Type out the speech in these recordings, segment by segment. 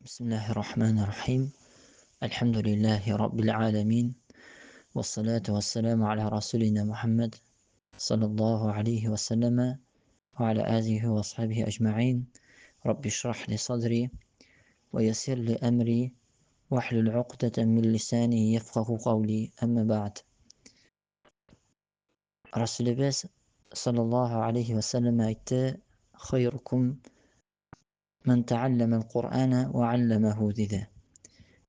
بسم الله الرحمن الرحيم. الحمد لله رب العالمين، والصلاة والسلام على رسولنا محمد صلى الله عليه وسلم وعلى آله وصحبه أجمعين. رب اشرح لي صدري ويسر لي أمري واحلل عقدة من لساني يفقه قولي. أما بعد، Resulübez sallallahu aleyhi ve sellem ayette "Hayrukum men teallemel Kur'ane ve allemehu" dedi.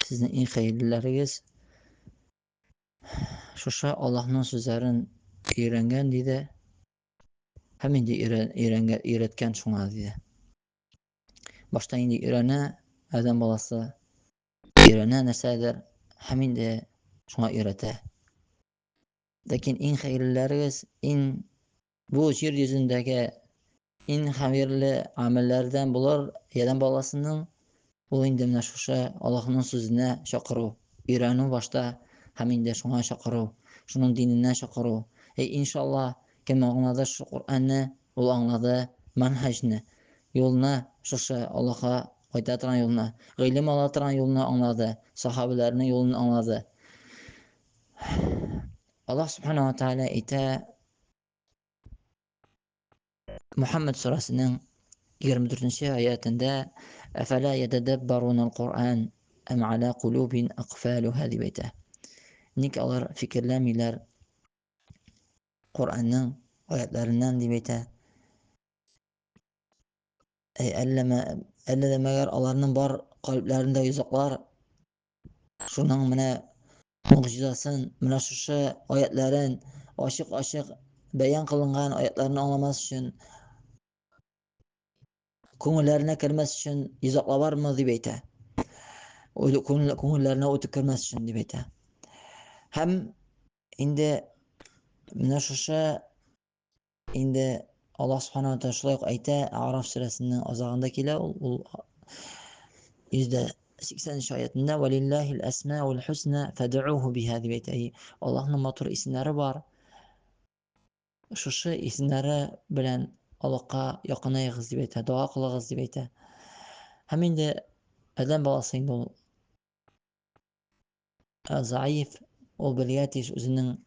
Sizin en hayırlılarınız şuşa Allah'ın sözlerin öğrengen dedi. Hem indi öğretken şuna dedi. Başta indi öğrene adam balası öğrene nesedir. Hem indi şuna öğrete. Lakin en hayırlılarınız bu yeryüzündeki en hayırlı amellerden bulur adam balasının bu indi menə şuşa Allah'ın sözüne şakırı. Öğrenu başta hem indi şuna şakırı. Şunun dinine şakırı. İnşallah kim anladı şu Kur'an'ı, ol anladı manhajını, yoluna, şuşa Allah'a qaytatıran yoluna, ilim alatıran yoluna anladı, sahabelerinin yolunu anladı. Allah subhanahu wa ta'ala ite Muhammed surasının 24. ayetinde "Efela yetedebberunel Kur'an em ala kulubin aqfaluha" dibeyte. Nik alır fikirlemiler Kur'an'ın ayetlerinden dibeyte. Ellede meğer alarının bar kalplerinde yüzükler şunun mene mucizasın, mene şuşu ayetlerin aşık beyan kılıngan ayetlerini anlaması için konularına kirmesi için yüzükler var mı dibeyte. Konularına otup kirmesi için dibeyte. Hem indi mene şuşu indi Allah subhanahu wa ta'ala şulay ayete A'raf suresinin azağındakiler %80 ayetinde "Velillahil esmaul husna fed'uhu biha" dibeyte. Allah'ın matur isimleri var. Şuşu isimleri bilen Allah'a yakınayığız dibeyte, dua kılığız dibeyte. Hem indi adam balası indi ol zayıf, ol biliyatiş özünün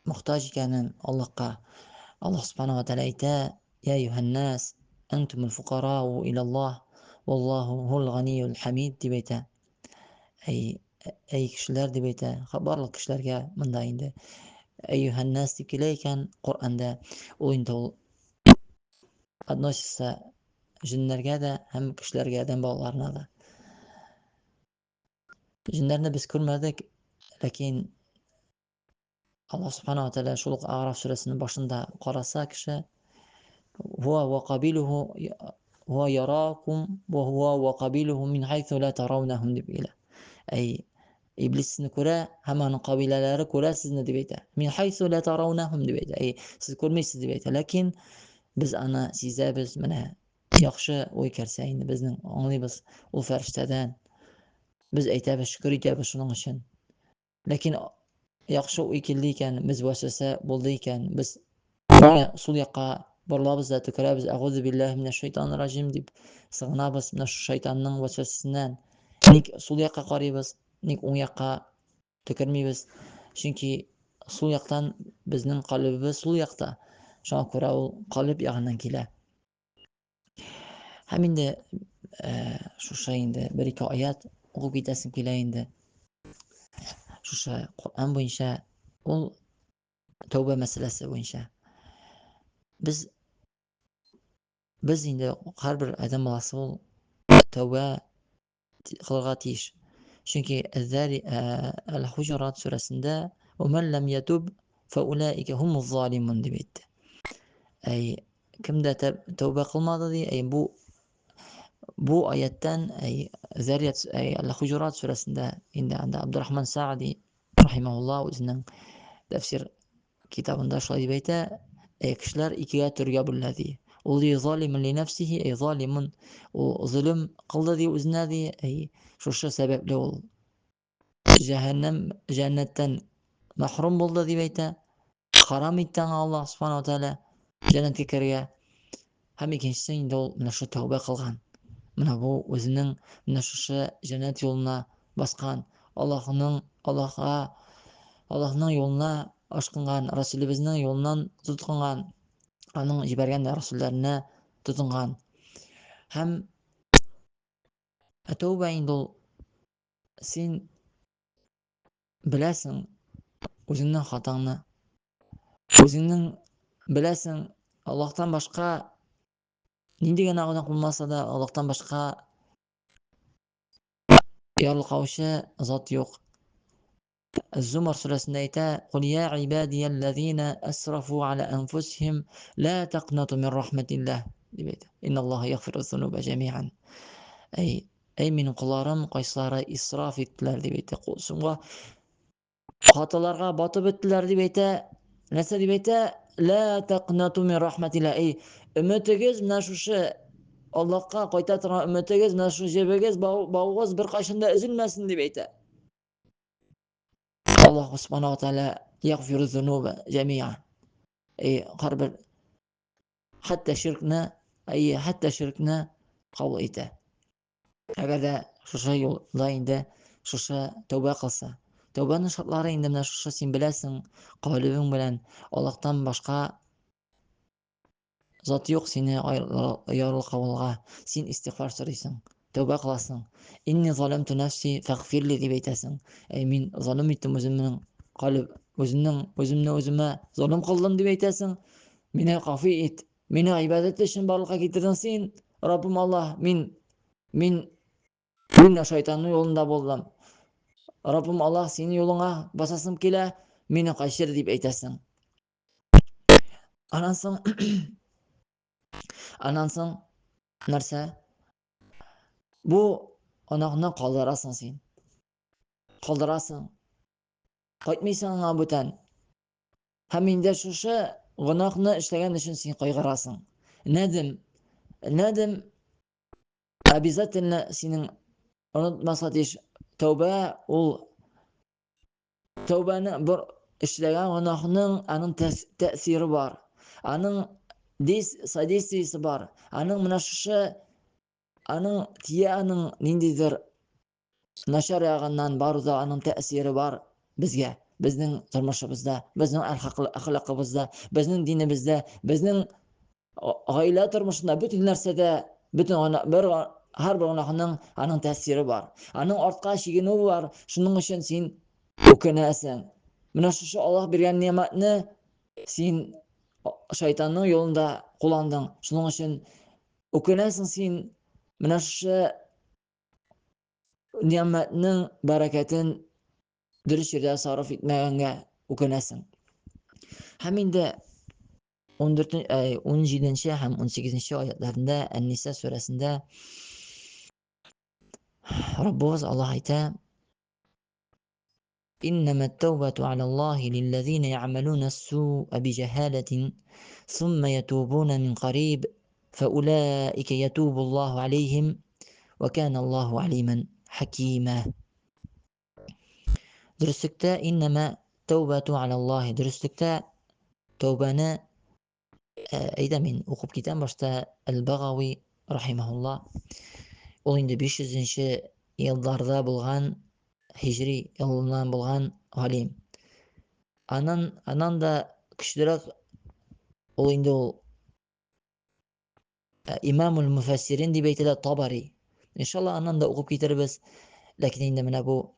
muhtaç ikanin Allah'a. Allah subhanahu wa ta'ala ite "Ya eyyuhannas entumul fukara'u ilallah vallahu hul ganiyyul hamid" dibeyte. Ey kişiler dibeyte, barlık kişilerge mında indi. Eyyuhannas dikileyken Kur'an'da o indi ol относится jinlerge de hem kişilerge de bağlarına da. Jinlerini biz görmedik, lakin Allah subhanahu wa ta'ala şuluk A'raf suresinin başında qarasa kişi huwa ve qabiluhu huwa yarakum ve huwa ve qabiluhu min haythu la tarawnahum dibile. Ey İblis sizni köre, hemen kabileleri köre sizni dibeyte. Min haythu la tarawnahum dibeyte. Ey siz görmeysiz dibeyte. Lakin biz ana size biz mene yaxşı oy kerseyini bizning anlayız o ferişteden. Biz eytebe şükür etebe şunun için. Lakin yaxşı oy kildiyken biz vesvese bulduyken biz sul yaqa borlabız da tükürəbiz. Əğuzu billahi mineşşeytanirracim dip sığınabız mene şu şeytanın vesvesesinden. Nik sul yaqa qarıyız. Nik on yaqa tükürmeybiz. Çünki sul yaqtan bizning qalbimiz sul yaqta. Şuna görə ol qalb yağından kile. Hem indi şu şeyinde bir iki ayet oku gidesin kile indi. Şu şey Kur'an boyunca ol tövbe meselesi boyunca. Biz indi her bir adam balası ol tövbe kılırga tiyiş. Çünkü El-Hucurat suresinde وَمَنْ لَمْ يَتُبْ فَاُولَٰئِكَ هُمُ الظَّالِمُونَ dibeytti. Kim de tövbe kılmadı diye bu ayetten Zariyat El-Hucurat suresinde indi Abdurrahman Sa'di rahimahullah özünün tefsir kitabında şöyle dibeyte kişiler ikiye türge bölünür diye. O diye zalimun li nefsihi zalimun o zulüm kıldı diye özüne diye şu sebeple ol cennetten mahrum buldu dibeyte. Haram itten Allah subhanahu wa ta'ala cennetke kirge. Hem ikincisi indi ol şu tövbe kılgan. Менә бу үзенең менә шушы җәннәт юлына баскан, Аллаһның юлына ашкынган, Расулыбызның юлыннан тотынган, аның җибәргән рәсүлләренә тотынган. Һәм тәүбә инде ул син беләсең үзеңнең хатаңны, үзеңнең беләсең Аллаһтан башка нинди генә гөнаһ булмаса да Аллаһтан башка ярлыкаучы зат юк. الزمر сүрәсендә әйтә: "Кул я ибадияллазина асрафу аля анфусихим ла тaqнату мин рахматиллах", дип әйтә. Инналлаха ягфиру зунуба җамиан. Әй минем кулларым кайсылары исраф иттеләр дип әйтә. Шуңа хаталарга батып беттеләр дип әйтә. Нәрсә дип әйтә? Ла тaqнату мин рахматиллах. Өметегез менә шушы Аллаһка кайта торган өметегез, менә шу җебегез, бавыгыз бер кайчан да өзелмәсен дип әйтә. Аллаһ Субханаһу ва Тааля ягфиру зунуба җамиан. Һәрбер хәтта ширкне кабул итә. Әгәр дә шушы юлда инде шушы тәүбә кылса, тәүбәнең шартлары инде менә шушы син беләсең, калбың белән Аллаһтан башка зат юк сине ярлыкавылга. Син истигъфар сорыйсың, тәүбә кыласың. Инни заламту нафси фагфирли дип әйтәсең. Мин залым иттем үземне залым кылдым дип әйтәсең. Мине гафи ит. Мине гыйбадәт өчен барлыкка китердең син, Раббым Аллаһ. Мин шайтанның юлында булдым. Раббым Аллаһ, синең юлыңа басасым килә, мине кайчыр дип әйтәсең. Анан соң нәрсә? Бу гөнаһны калдырасың син. Калдырасың. Кайтмыйсың аңа бүтән. Һәм инде шушы гөнаһны эшләгән өчен син кайгырасың. Нәдем обязательно синең онытмаска тиеш. Тәүбәнең бер эшләгән гөнаһның аның тәэсире бар. Аның содействиесе бар. Аның менә шушы аның ниндидер начар ягыннан баруда аның тәэсире бар безгә, безнең тормышыбызда, безнең әхлакыбызда, безнең динебездә, безнең гаилә тормышында, бөтен нәрсәдә, һәрбер гөнаһның аның тәэсире бар. Аның артка чигенүе бар. Шуның өчен син үкенәсең. Менә шушы Аллаһ биргән ниъмәтне син шайтанның юлында кулландың. Шуның өчен үкенәсең син. Менә шушы ниъмәтнең бәрәкәтен дөрес җирдә сарыф итмәгәнгә үкенәсең. Һәм инде 17 һәм 18 аятларында Ан-Ниса сүрәсендә Раббыбыз Аллаһ әйтә: إنما التوبة على الله للذين يعملون السوء بجهالة ثم يتوبون من قريب فأولئك يتوب الله عليهم وكان الله عليما حكيما. Dürüstlükte innema tevbetu alallahi. Dürüstlükte tövbəni min oxub gedən başda El-Bagavi rahimehullah. Ol indi 500-nji yıllarda bulğan hicri yılından bulğan alim. Anan da küçülük ol indi İmamul Mufassirin diп әйтелә Tabari. İnşallah anan da oxub getiribез. Lakin indi менә bu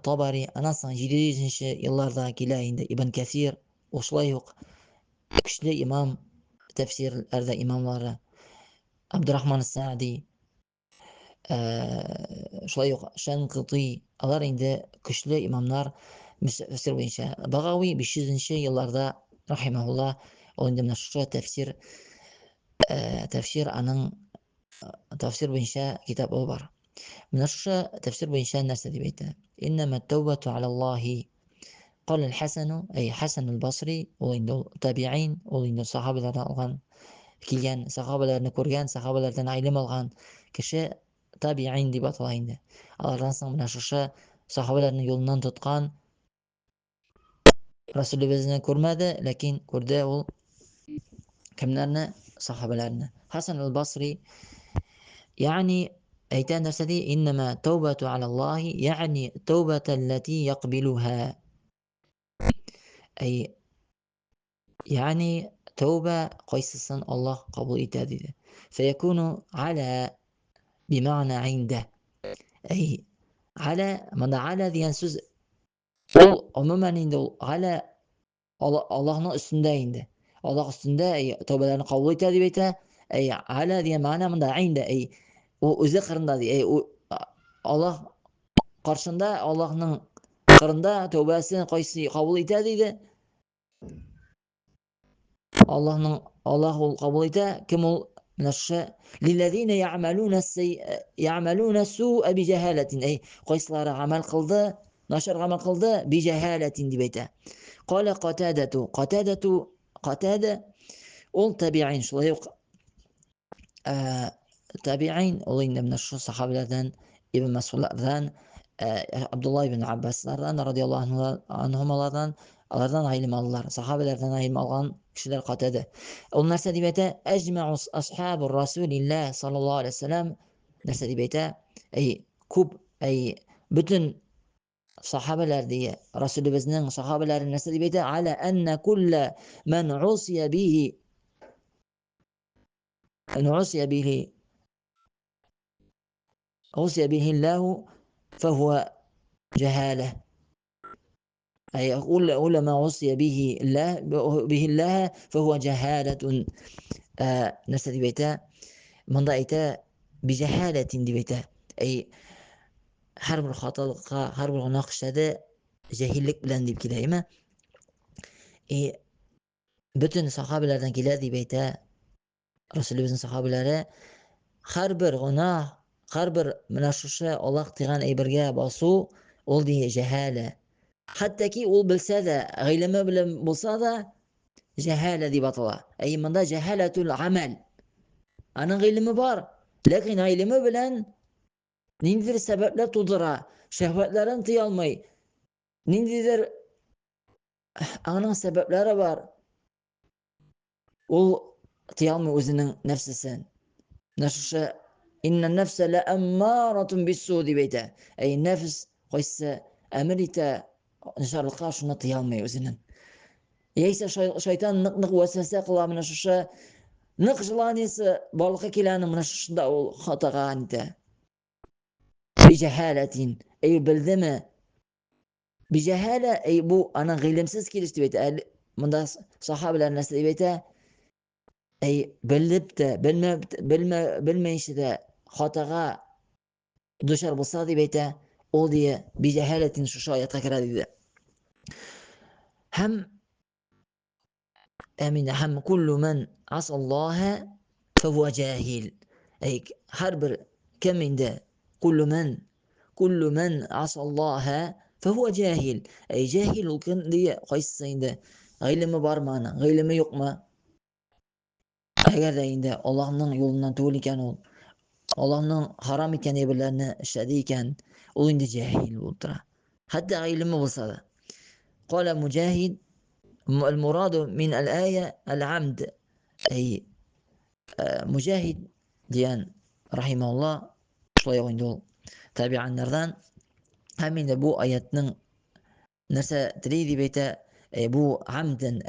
Tabari анан соң 700-нче елларда килә инде Ибн Кәсир, ошулай ук көчле имам, тәфсирләрдә имамлары Абдурахман ас-Саади, шулай ук Шанкыти, алар инде көчле имамнар тәфсир буенча. Багави 500-нче елларда рахимахулла ул инде менә шушы тәфсир аның тәфсир буенча китабы бар. Менә шушы тәфсир буенча нәрсә дип әйтә? Иннама тәүбәту алаллаһи. Кала al-Hasan, Hasan al-Basri, ул инде табиин, ул инде сахабалардан алган, килгән сахабаларны күргән, сахабалардан илм алган кеше табиин дип атала инде. Алардан соң менә шушы сахабаларның юлыннан тоткан, Расулыбызны күрмәде, ләкин күрде ул кемнәрне? Сахабаларны. Hasan al-Basri يعني أيتان نرسدي إنما التوبة على الله يعني التوبة التي يقبلها، أي يعني توبة قيسسا الله قبول إتادي، فيكون على بمعنى عنده، أي على من على ديانسوز عموما على Allah'ın üstündeydi. Allah üstünde tövbelerini kabul etti beyte. Hala diye mana mında inde o özü kırında diye o Allah karşında Allah'ın kırında tövbesini kaysı kabul etti dedi. Allah ol kabul etti. Kim ol نشاء للذين يعملون السوء بجهالة أي قيسلار عمل قلده نشر عمل قلده بجهالة دي بيته قال قتادة ol tabi'in şulay yok tabi'in olayında من sahabelerden İbn Mesud'lardan Abdullah ibn Abbas'lardan radıyallahu anhumalardan alardan ilim alırlar. Sahabelerden ilim alan kişiler katede. Onlar sedibete ecma'u ashabu Rasulillah sallallahu aleyhi ve sellem dersedibete kub bütün sahabeler diye Resulümüzün sahabelerin nesibiyeti ala enne kulle men usiye bihi عصي به عصي به الله فهو جهالة أي أقول ما عصي به الله فهو جهالة نسى بيتا من رأيتا بجهالة بيتا أي حرب الخطأ حرب الناقش هذا جاهلlik bilen deyip gideyim. Bütün sahabelerden geldi beyte Resulümüzün sahabeleri har bir günah, har bir münashşe Allah diyen eybirge basu ol diye cehale. Hatta ki ol bilse de, gıyleme bilen bulsa da cehale di batıla. Ey manda cehaletul amel. Anın gıylemi var. Lakin gıylemi bilen nindir sebepler tudura, şehvetlerin tıyalmayı, nindir anın sebepleri var. Ol tıyalmayı özünün nefsisin. Nefsi inne nefse la emmâratun bis-sû beyte. Ey nefs qoysa emrite nşarlıqa şuna tıyalmay özünün. Yeyse şeytan nık vesvese kıla mına şuşa nık jılanisi balıqa kilanı mına şuşunda ol hatağa anite. Bi cehaletin ey bildi mi? Bi cehale ey bu ana gılimsiz kilişti beyte. Mında sahabeler nesli beyte bilip de bilmeyişi de hatağa düşer bulsa beyte ol diye bir cehaletin şu şayet tekrar dedi. Hem hem kullu men asallaha fehuve cahil. Her bir keminde kullu men asallaha fehuve cahil. Cahil olgun diye kaysayında gıylemi var mı? Gıylemi yok mu? Eğer de inde Allah'ın yolundan tuğul iken ol. Allah'ın haram iken eberlerini işlediyken o indi cahil oldur. Hatta ilmi olsa da. Kale Mücahid el-muradu min el-âye el-amd. Ey Mücahid diyen rahimahullah şulay oyunda ol. Tabi'anlardan hemin de bu ayetinin nese diriydi beyte bu amden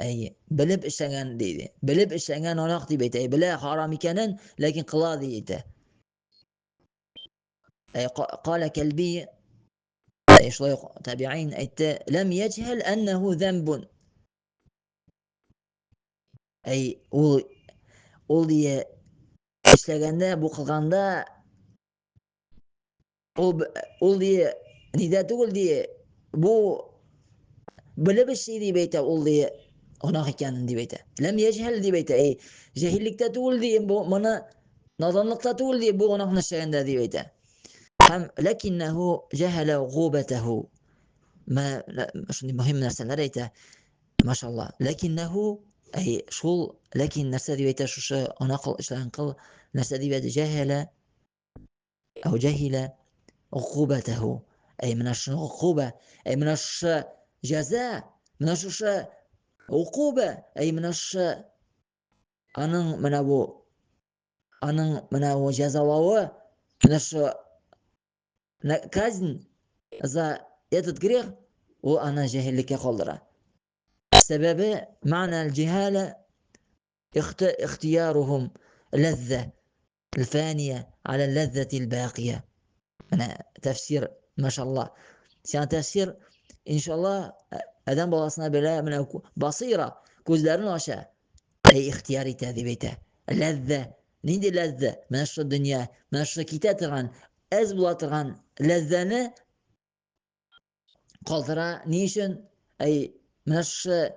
bilip işlenen deydi. Bilip işlenen onak deydi beyte. Bile haram ikenin lakin kıla deydi. قال كلبي شوية تابعين لم يجهل أنه ذنب أي ol diye işlegende bu kılganda ol diye nidat ol diye bu böyle bir şey diye beyte ol diye ona hikayenin diye beyte lem yechel diye beyte cehillikte ol diye bu bana nadanlıkta ol diye bu ona işlegende diye beyte hem lakinnehu cehele gubetehu ما شنو مهم نرسل ريته ما شاء الله لكنه شول لكن نرسل بيته شوش أنقل إيش أنقل نرسل بيته جهل أو جهل عقوبته من العقوبة من الجزاء من عقوبة من أنا من أبو aning mana o jazolavovi mana shu казнь за этот грех u ana jahillikka qoldira. Sababi ma'na al-jihala اختيارهم لذة الفانية على اللذة الباقية. أنا تفسير ما شاء الله يعني تفسير إن شاء الله أدم بلاسنا بلا من بصيرة كوزلارن عشاء أي اختياري تذبيته اللذة نيدي لذة من الشر الدنيا من الشر كتاتغان أزبلاتغان لذة قالترا نيشن أي من الشر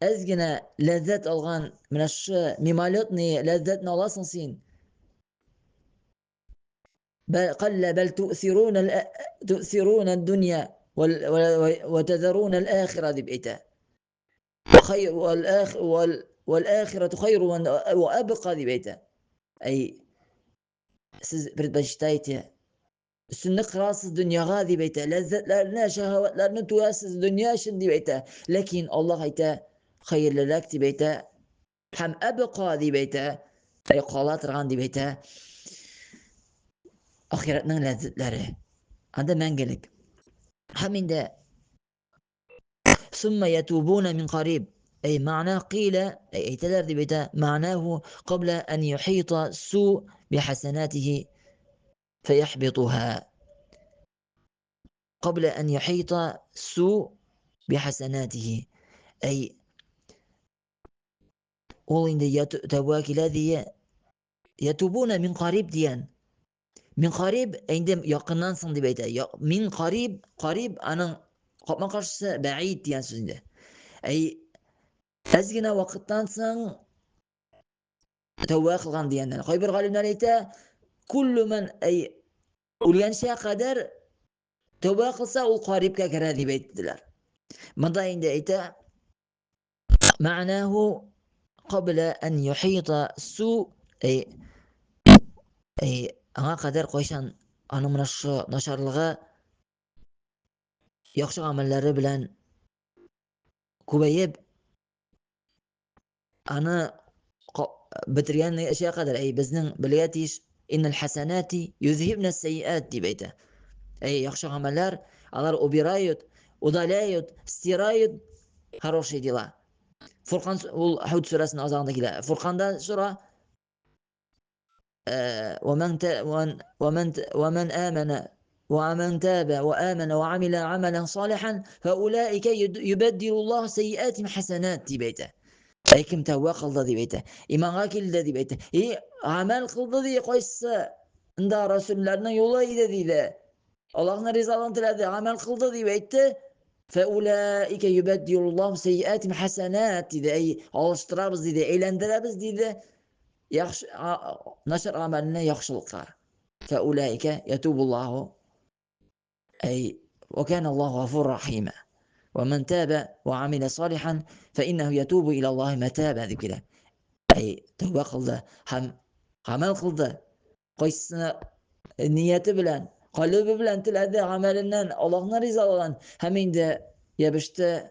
أزجنا لذة ألغان من الشر ممالطني لذة نلاصنسين بل تؤثرون الدنيا وتذرون الآخرة ذبئتا خير والآخرة خير وأبقى ذبئتا أي siz bir baştaydı üstünde kırasız dünyaya ذبئتا lezzetlerine şehvetlerine tuyasız dünya için ذبئتا lakin Allah ayta hayırlılak ذبئتا hem أبقى ذبئتا أي قالات رغان ذبئتا ahiretinin lezzetleri. Anda mengelik. Haminde ثم يتوبون من قريب أي معناه قيل أي تلرد بتا معناه قبل أن يحيط السوء بحسناته فيحبطها قبل أن يحيط السوء بحسناته أي تواك الذي يتوبون من قريب ديان من قريب عندما يقنان صندي بيتا من قريب أنا قبل قرص بعيد ديان سنده أي أزجنا وقتان سن تواك الغان ديان خيبر غالبنا ليتا كل من أي وليان شيء قدر تواك السا والقريب كراذي بيت دلار مضى عند إيتا معناه قبل أن يحيط السوء أي أنا قدر قويشان أنا من نشر لغا يخشى عملları bilen كوبيب أنا بتريان أشياء قدر أي بزنن بلياتيش إن الحسنات يذهبن السيئات دي بيته أي يخشى عملlar alар убирают удаляют стирают хорошие дела. Фуркан ул Худ сүрәсенең азагында килә. Фурканда сүра ومن تاب وآمن وعمل عملا صالحا فأولئك يبدل الله سيئاتهم حسنات دي بيته. أي كم توا قلد دي بيته. إيمان غاكل دي بيته. عمل قلد دي قيس عند رسولنا يولي دي ده. Allah'ın rızalığını diledi. Amel kıldı diye etti. فَاُولَٰئِكَ يُبَدِّلُ اللّٰهُ سَيِّئَاتِهِمْ حَسَنَاتٍ dedi. Alıştırarız dedi. Eğlendiririz dedi. Nasır ameline yaxşılıklar. فَاُولَٰئِكَ يَتُوبُ اللّٰهُ أي وكان الله غفور رحيما ومن تاب وعمل صالحا فإنه يتوب إلى الله متابا ذكره أي توبة قلده هم عمل قلده قيسنا niyeti bilen kalbi bilen tiledi amelinden Allah'ın rızalığından hemen de yapıştı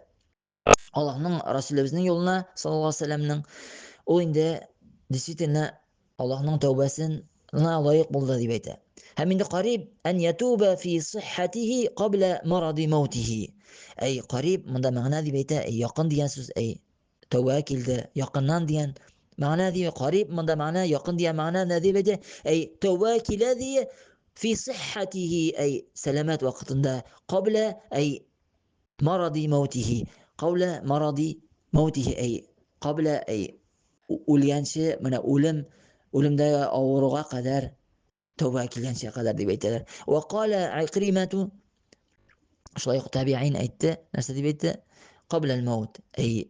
Allah'ın Resulümüzün yoluna sallallahu aleyhi ve sellem'nin o inde disitine Allah'ın tövbesine layık buldu dibeyte. Hemen de qarib en yetuba fi sıhhatihi qabla maradi mevtihi. Ey qarib bunda mana dibeyte yakın diyen söz tövbe kildi yakından diyen mana diye qarib bunda mana yakın diye mana ne dibeyte tövbe kildi في صحته أي سلامات وقتنا قبل أي مرض موته قبل مرض موته أي قبل أي أوليانشي من أولم دا أورغا قدر توباك ليانشي قدر دي بيتر وقال عكرمة شوية تابعين أيت ناس دي بيت قبل الموت أي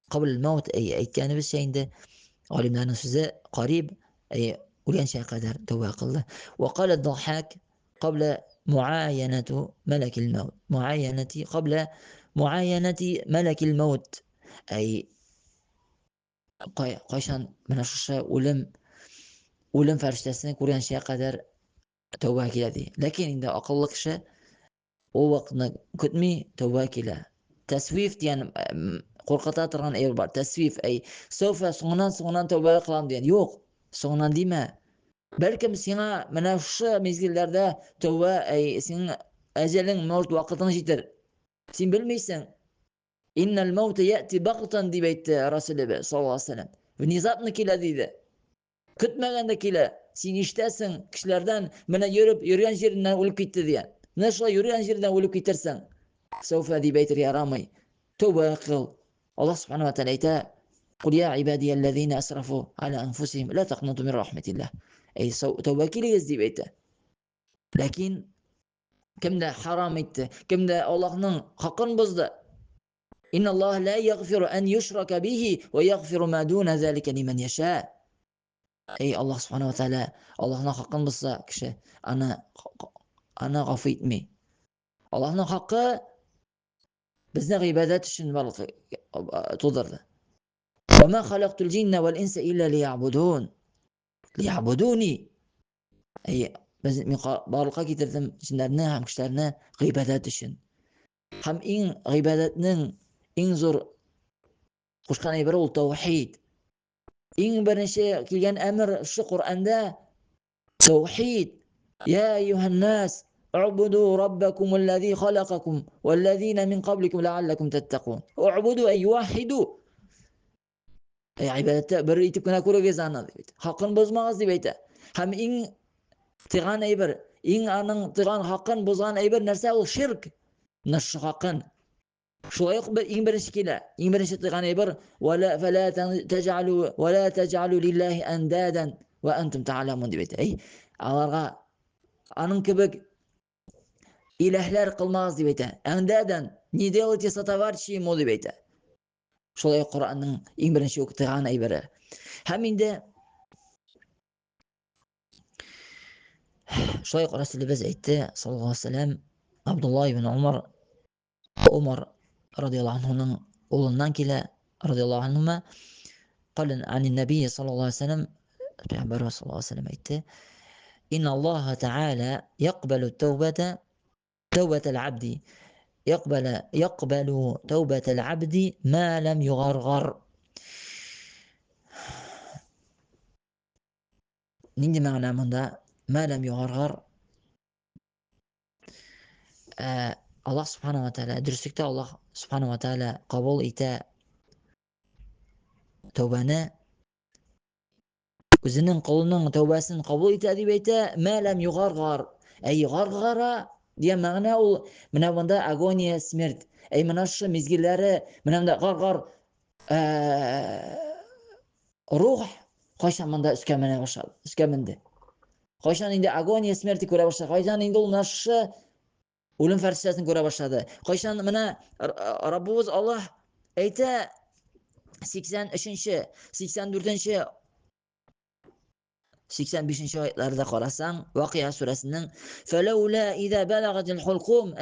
قبل الموت أي كان بالشيء ده علمنا نفسه قريب أي ولينشأ قدر توباك الله وقال الضحاك قبل معاينة ملك الموت قبل معاينة ملك الموت أي قيشان من الشاشة ولم فرشتسن ولينشأ قدر توباك الذي لكن إذا أقلق شيء ووقتنا كتمي توباك له تسويف يعني قرقطات ران أي تسويف أي سوف صغنان توباك قلام ديان يوق صغنان ديما Бәлкем сиңа менә шушы мизгелләрдә тәүбә, синең әҗәлең, мәут вакытың җитер. Син белмисең. Иннал маута яти багтан дип әйтте Расулебез саллаллаһу алейһи ва саллям. Внезапно килә диде. Көтмәгәндә килә. Син ишетәсең кешеләрдән, менә йөргән җиреннән үлеп китте дигән. Менә шулай йөргән җирдән үлеп китерсең, сауфа дип әйтергә ярамый. Тәүбә кыл. Аллаһ субханаһу ва тааля әйтә: "Кул я ибади аллазина асрафу аля анфусихим ла тaqнatu мин рахматиллаһ." Тәүбә килегез дип әйтә. Ләкин кемдә харам итте, кемдә Аллаһның хакын бозды. Инна Аллаһ ла ягфиру ан юшрака бихи ва ягфиру ма дуна залика лиман яша. Аллаһ субханаһу ва тааля Аллаһның хакын бозса кеше, аны гафу итми. Аллаһның хакы безне гыйбадат өчен барлык тудырды. Ва ма халактул джинна вал инса илля лиябудун. Лиябудуни. Без барлыкка китердем җиннәрне һәм кешеләрне гыйбадат өчен. Һәм гыйбадатның иң зур кушкан әйбере ул таухид. Иң беренче килгән әмер шу Куръанда таухид. Я аyyuhan нас اعبدوا ربكم الذي خلقكم والذين من قبلكم لعلكم تتقون. اعبدوا أي واحدوا. Ibadətdə bir itib günə күрегез аны дип. Хакын бозмагыз дип әйтә. Һәм иң тиган әйбер, иң аның тиган хакын бозган әйбер нәрсә ул ширк. Наш хакын. Шулай ук иң беренче килә. Иң беренче тиган әйбер вала фала таҗалу вала таҗалу лиллаһи андадан ва антум та'ламун дип әйтә. Аларга аның кебек иләһләр кылмагыз дип әйтә. Андадан не делайте сотоварищи ему дип әйтә. Шулай Куранның иң беренче укытган әйбере. Һәм инде шулай Расулебез әйтте саллаллаһу алейһи ва саллям, Абдулла ибн Умар радиллаһу анһуның улыннан килә радиллаһу анһума, قال عن النبي صلى الله عليه وسلم Пәйгамбәр саллаллаһу алейһи ва саллям әйтте: إن الله تعالى يقبل التوبة توبة العبد يقبل توبة العبد ما لم يغرغر. Нинди мәгънә монда? ما لم يغرغر. Аллаһ субханаһу ва тааля дөреслектә Аллаһ субханаһу ва тааля кабул итә тәүбәне, үзенең кулының тәүбәсен кабул итә дип әйтә. ما لم يغرغر. Гаргара дигән мәгънә ул менә монда агония, смерть. Менә шу мизгилләре, менә монда гаргар рух кайчан монда өскә менә башлады, өскә менде. Кайчан инде агония, смерть күрә башлады. Кайчан инде ул нашы үлем фәрштәсен күрә башлады. Кайчан менә Раббыбыз Аллаһ әйтә 83-нче, 84-нче 85-нче аятларда карасаң, Вакия сүрәсенең фәләүлә иза балагаtil хулқум,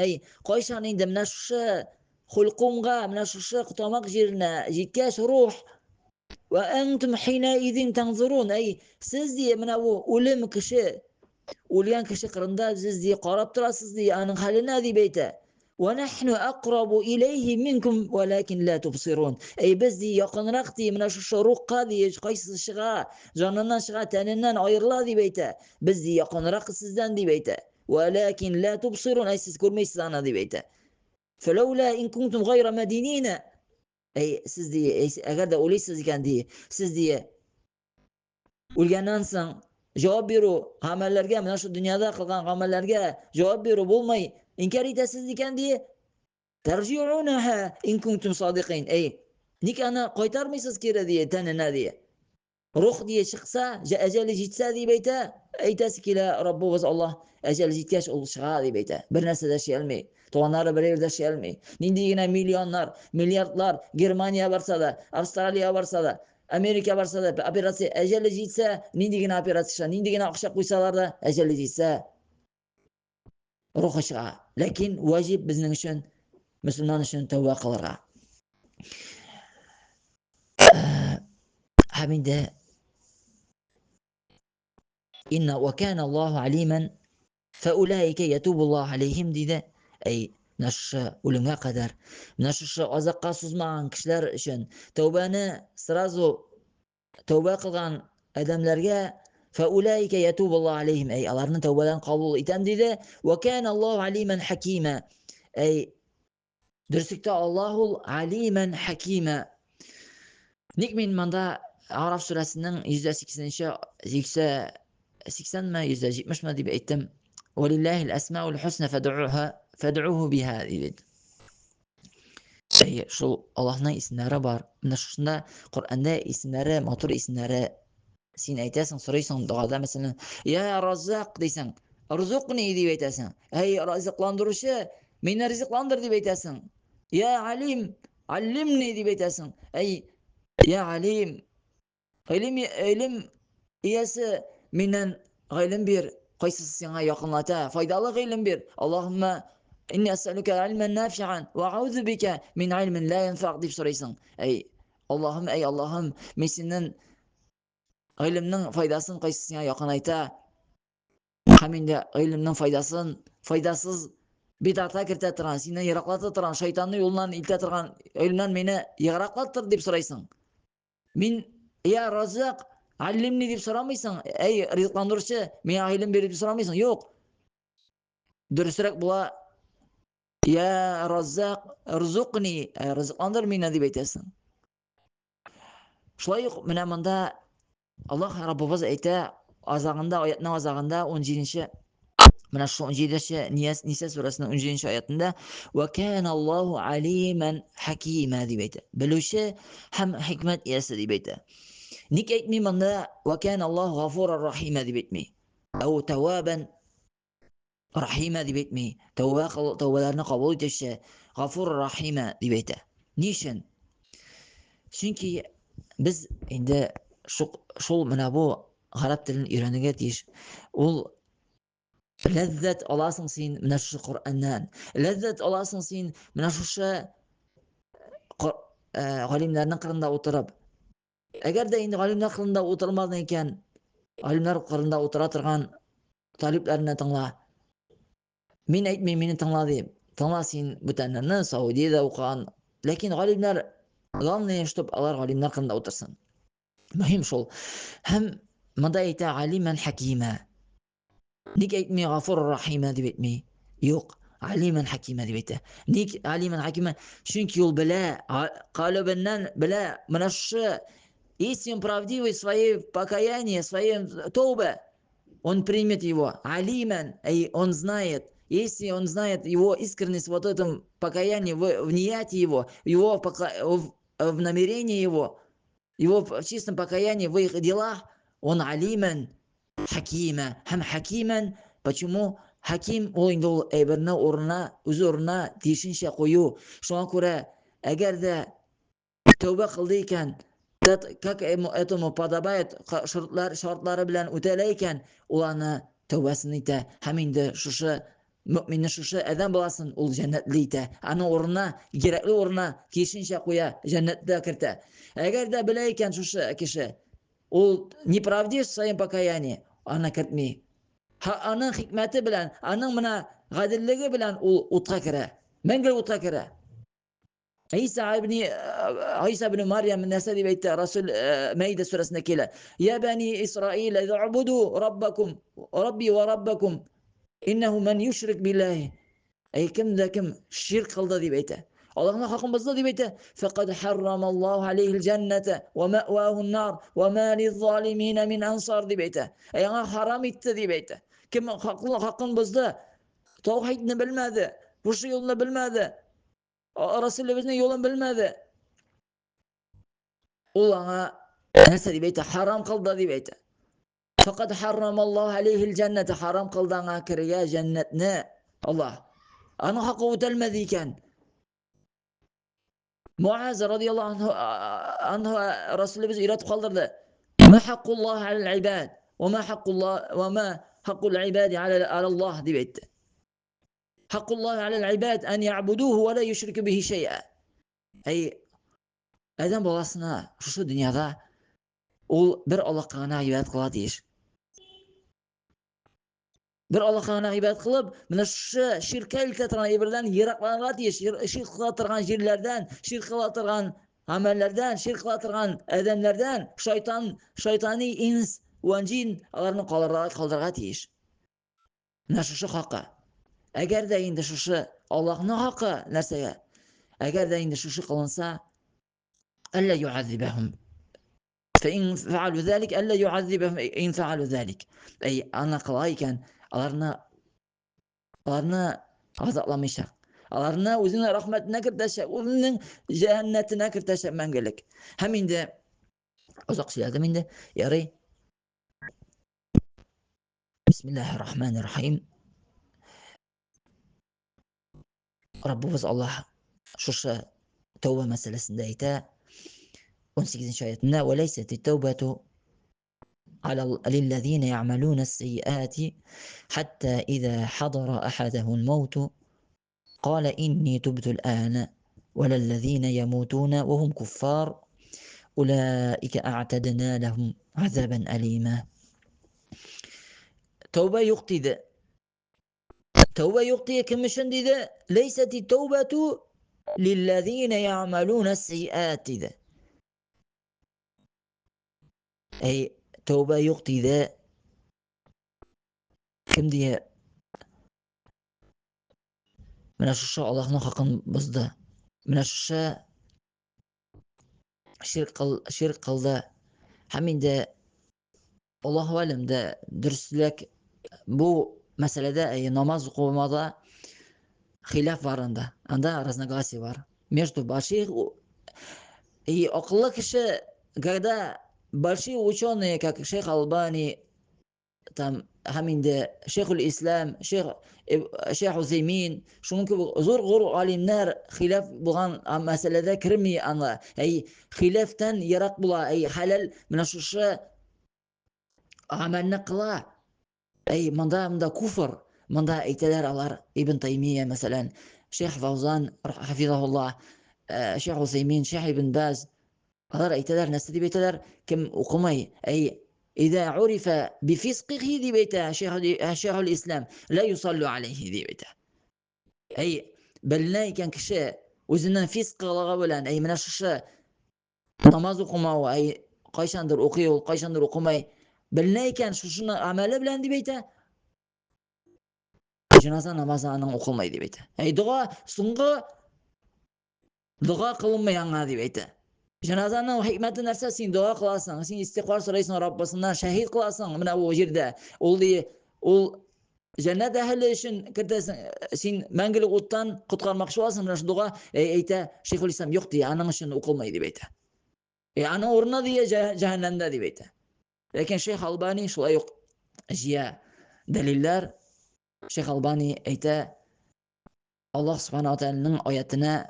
кайчан инде менә шушы хулқумга, менә шушы тамак җиренә җиткәч рух ва антум хина идин танзурун, сез ди менә бу үлем кеше, үлгән кеше кырында сез ди карап торасыз ди, аның хәленә дип әйтә. وَنَحْنُ أَقْرَبُ إِلَيْهِ مِنْكُمْ وَلَكِنْ لَا تُبْصِرُونَ. Без ди якынрак ди, менә шушы рухка ди, кайсы чыга, җаныннан чыга, тәненнән аерыла дип әйтә. Без ди якынрак сездән дип әйтә. وَلَكِنْ لَا تُبْصِرُونَ. Сез күрмәйсез аны дип әйтә. فَلَوْلَا إِن كُنْتُمْ غَيْرَ مَدِينِينَ. Сез ди, әгәр дә үлисез икән ди, сез ди үлгәннән соң җавап бирү гамәлләргә, менә шу дөньяда кылган гамәлләргә җавап бирү булмый, инкар итәсез икән ди, тарҗиунаха ин кунтум садиқин. Ник аны кайтармыйсыз кире ди, тәненә ди. Рух ди чыкса, әҗәле җитсә дип әйтә, әйтәсе килә Раббыбыз Аллаһ, әҗәле җиткәч ул чыга дип әйтә. Бер нәрсә дә эшләмәй, туганнары бер yerдә эшләмәй. Нинди генә миллионнар, миллиардлар Германия барса да, Австралия барса да, Америка барса да, операция әҗәле җитсә, нинди генә операция, нинди генә акча куйсалар да, әҗәле җитсә рух чыга. Ләкин ваҗиб безнең өчен, мөселман өчен тәүбә кылырга. Һәм инде инна ва кана Аллаһу алиман фаулаика ятубу Аллаһу алейһим диде. Нашы үлемгә кадәр, нашы азакка сузмаган кешеләр өчен тәүбәне сразу тәүбә кылган адәмләргә فَاُولَٰئِكَ يَتُوبُ اللّٰهُ عَلَيْهِمْ. Ey alarını tövbeden kabul iten dedi. وَكَانَ اللّٰهُ عَلِيمًا حَك۪يمًا. Ey dürüstlükte Allahul alimen hakime. Nikmin manda Araf suresinin %80 80 mi %70 mi diye ettim. وَلِلَّهِ الْأَسْمَاءُ الْحُسْنَى فَدْعُوهُ بِهَا dedi. Şol Allah'ın isimleri var. Менә шушында Kur'an'da isimleri, matur isimleri sen әйтәсең, сорыйсың дуада mesela ya Razzaq дейсең. Rızıkni дип әйтәсең. Ey rızıklandırıcı, meni rızıklandır дип әйтәсең. Ya Alim, allimni дип әйтәсең. Ey ya Alim, ilim iyesi minен гыйлем бир, кайсысы сиңа якынлата, файдалы гыйлем бир. Allahümme inni es'aluke ilmen nafi'an ve a'udhu bike min ilmin la yenfa' diп сорыйсың. Ey Allah'ım, men senden ilimning faydasını kaysı singə yakınayta. Həmində ilimnin faydasız bid'ata kirtə tıran, seni yıraqlata tıran, şeytanın yolundan iltə tıran ilimdən meni yıraqlatır diп сорыйсың. Min ya Razzaq allimni diп soramıysың. Ey rızıklandırıcı, men ilim ber diп soramıysың. Yok. Dürüsrək bula ya Razzaq rızıqni, rızıklandır meni diп әйтәсең. Şulay uq менә монда Allah Rabbimiz әйтә azağında, ayetinin azağında 17. Менә şu 17. Nisa suresinin 17. ayetinde ve kana Allahu alimen hakima diп әйтә. Bilүче һәм hikmet иясе дип әйтә. Ник әйтми монда ve kana Allahu gafurur rahima дип әйтми. Әу тәвабан rahima дип әйтми. Tövbələrini kabul etişə gafurur rahima дип әйтә. Niçin? Çünki biz indi şol менә bu Arap dilini öğrenmeye tiyiş. Ol lezzet alasın sen менә şu Kur'an'dan. Lezzet alasın sen менә şu galimlerinin kırında oturup. Eğer de indi galimler kırında oturmadın iken, galimler kırında otura turgan taliplerini tыңla. Men aytmay meni tыңla deyip. Tыңla sen бүтәннәрне Saudiyada okugan. Lakin galimler главное, чтобы алар galimler kırında otursun. Mühim şol. Hem Manda әйтә алимен хакима. Ник әйтми гафур рахима дип әйтми? Юк, алимен хакима дип әйтә. Ник алимен хакима? Чөнки ул белә, калбеннән белә, менә шу истин правдивый свои покаяние, свои тауба, он примет его. Алимен, он знает. Если он знает его искренность вот этом покаянии, в нияте его в намерении его в чистом покаянии, в их делах, он алимен хакима. Hem hakimen. Почему? Hakim o indi ol әйберне орына, үз орына тиешенчә кую. Шуңа күрә, әгәр дә тәүбә кылды икән, как этому подобает, шартлары белән үтәлә икән, ул аны тәүбәсен итә. Һәм инде шушы мөэминне, шушы адәм баласын ул җәннәтле итә. Аның орына, кирәкле орына тиешенчә куя, җәннәткә кертә. Әгәр дә белә икән шушы кеше, ул неправдив в своем покаянии, аны кертми. Аның хикмәте белән, аның менә гаделлеге белән ул утка керә. Мәңге утка керә. İsa ibn Maryam nəsə diп әйтә Rasul Maide surəsində kelə. Ya bani İsrail i'budu rabbakum rabbi ve rabbakum innehu men yushrik billahi. Kimdə kim şirk qıldı diп әйтә. Allah'ın hakkımızda diп әйтә. Faqad harramallahu alayhil cennete ve ma'wahu'n nar ve ma liz-zalimin min ansar diп әйтә. Аңа haram etdi diп әйтә. Kim hakkın bozdu, tavhidni bilmedi, bu yolunu bilmedi, Resulümüzün yolunu bilmedi. Ul аңа нәрсә дип әйтә? Haram кылды дип әйтә. Faqad harramallahu alayhil cennete, haram кылды аңа киргә җәннәтне. Allah. Аның хакы үтәлмәде икән. Muaz radıyallahu anhu Resulümüz öğretip kaldırdı. Ma haqqullah alel ibad ve ma haqqul ibadi alallah diye etti. Haqqullah alel ibad en ya'buduhu ve la yushriku bihi şey'a. Adam balasına şu dünyada ol bir Allah'a ibadet kıla deyir. Bir Allah'a ibadet kılıp, mana şu şirke iltetiren ibirden yıraklanığa deyir. Şirk kılatırgan jirlerden, şirk kılatırgan amellerden, şirk kılatırgan adamlardan, şeytani ins ванжин аларны калдырырга тиеш. Менә шушы хакы. Әгәр дә инде шушы Аллаһның хакы нәрсәгә? Әгәр дә инде шушы кылынса, ألا يعذبهم فإن فعلوا ذلك ألا يعذبهم إن فعلوا ذلك. أي أنا قلای икән, аларны газапламыйчак. Аларны үзенең рәхмәтенә кертәчәк, үзенең җәннәтенә кертәчәк мәңгелек. Һәм инде озак сөйләдем инде. Ярый. Бисмиллаһир-рахманир-рахим. Раббыбыз Аллаһ шушы тәүбә мәсьәләсендә әйтә. 18 آياتنا وليست التوبة للذين يعملون السيئات حتى إذا حضر أحدهم الموت قال إني تبت الآن ولا الذين يموتون وهم كفار أولئك أعتدنا لهم عذابا أليما. توبة يقتي كمشن دي ليست التوبة للذين يعملون السيئات دي. أي توبة يقتي ذا كم دي من الشاشة Allah'ın hakkını bozdu. من الشاشة şirk kıldı. Hem de Allahu alem de dürüstlük bu meselede namaz kılmada hilaf var anda. Anda разногласия var. Между больших и около кişi когда большие ученые, как шейх Албани, там хаминде шейхул ислам, шейх Узеймин, шунки зур алимнар хилаф булган мәсьәләдә кирми аңа. Хилафтан ярак була, халал менә шушы амалны кыла. Монда куфр, монда әйтәләр алар Ибн Таймия мәсәлән, шейх Фаузан хафизахуллах, шейх Узеймин, шейх Ибн Баз, алар әйтәләр нәрсә дип әйтәләр, кем укымай, إذا عرف بفسقه ذي بيته شيخ الإسلام لا يصلوا عليه ذي بيته. بل كان كشاء وزنا فسق لغولا من الشاء نماز قما قيشاندر أقي وقيشاندر قماي بل كان شوشنا عمل بلان ذي بيته جنازة نماز أنا أقماي ذي بيته. دعاء قلما يعنا ذي بيته. Janazanın hikmeti нәрсә син дua кыласың, син истигъфар сорайсың Раббысыннан, шәһид кыласың менә бу җирдә. Ул җәннәт әһле өчен кертәсең, син мәңгелек уттан коткармакчы буласың менә шу дуга әйтә Шейхул Ислам юк ди, аның өчен укылмый дип әйтә. Аның урыны ди җәһәннәмдә дип әйтә. Ләкин Шейх Албани шулай ук җия дәлилләр. Шейх Албани әйтә Аллаһ Субханаһу ва Тааляның аятына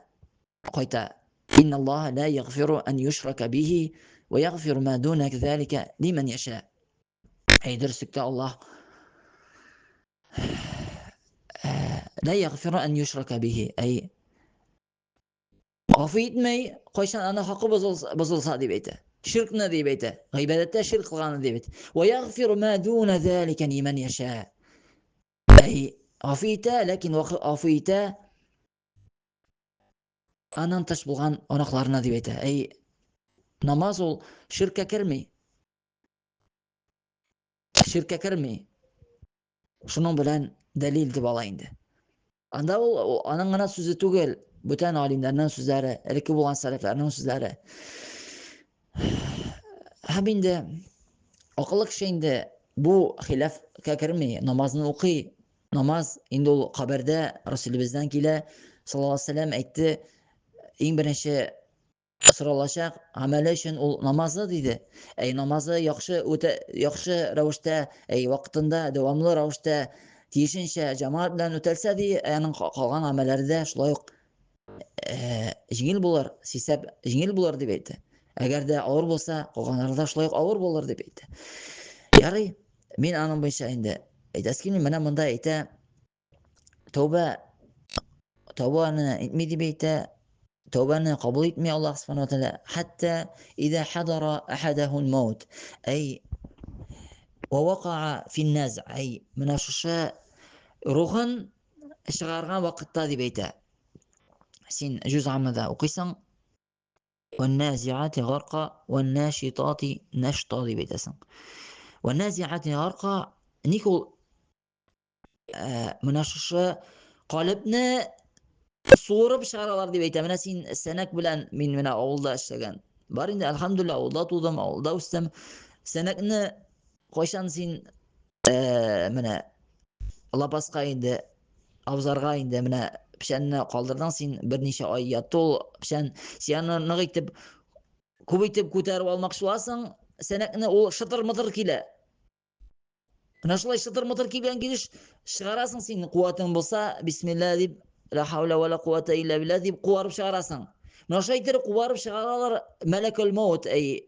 кайта. إن الله لا يغفر أن يشرك به ويغفر ما دون ذلك لمن يشاء. درسك الله لا يغفر أن يشرك به غفيت مي قيشان أنا حق بزل صادي بيته شركنا دي بيته غيبادته شرك غانا دي بيته ويغفر ما دون ذلك لمن يشاء. غفيته لكن غفيته Anan taş bulgan onaqlarına diп әйтә. Намаз ул ширкә керми. Шуның белән дәлил дип ала инде. Анда ул аның гына сүзе түгел, бүтән алимнәрнең сүзләре, элекке булган сәләфләрнең сүзләре. Һәм инде акыллы кеше инде бу хилафка керми, намазны укый. Намаз инде ул кабердә Расулыбыздан килә, саллаллаһу алейһи ва саллям әйтте. Иң беренче соралачак амәле өчен ул намазы диде. Намазы яхшы рәвештә, вакытында, дәвамлы рәвештә, тиешенчә җәмәгать белән үтәлсә ди, аның калган амәлләрдә шулай ук җиңел булыр, сисәп җиңел булыр дип әйтте. Әгәр дә авыр булса, калганнарда шулай ук авыр булыр дип әйтте. Ярый, мин аның буенча инде әйтәскә менә монда әйтә. Тәүбаны итми дип әйтә. توبنا قبلت من الله سبحانه وتعالى حتى إذا حضر أحده الموت ووقع في النزع من الششاء رغن شغارغان وقت ذي بيتا سين جزء عمدا وقسم والنازعات غرقا والناشطات نشطا ذي بيتا سن وَالنَّازِعَاتِ غَرْقًا ник ул менә шушы калыпны суырып чыгаралар дип әйтә. Менә син сәнәк белән мин менә авылда эшләгән. Бар инде, әлхәмдүлилләһ, авылда тудым, авылда үстем. Сәнәкне кайчан син менә лапаска инде, абзарга инде менә печәнне калдырдың син, берничә ай ятты ул печән, син аны нык итеп, күп итеп күтәреп алмакчы буласың, сәнәкне ул шытыр-мытыр килә. Менә шулай шытыр-мытыр килгән килеш чыгарасың син, куәтең булса, бисмилла дип, ла хаула ва ла кувата илля билlah дип куарып чыгарасың. Менә шулай итеп куарып чыгаралар мәләкел маут,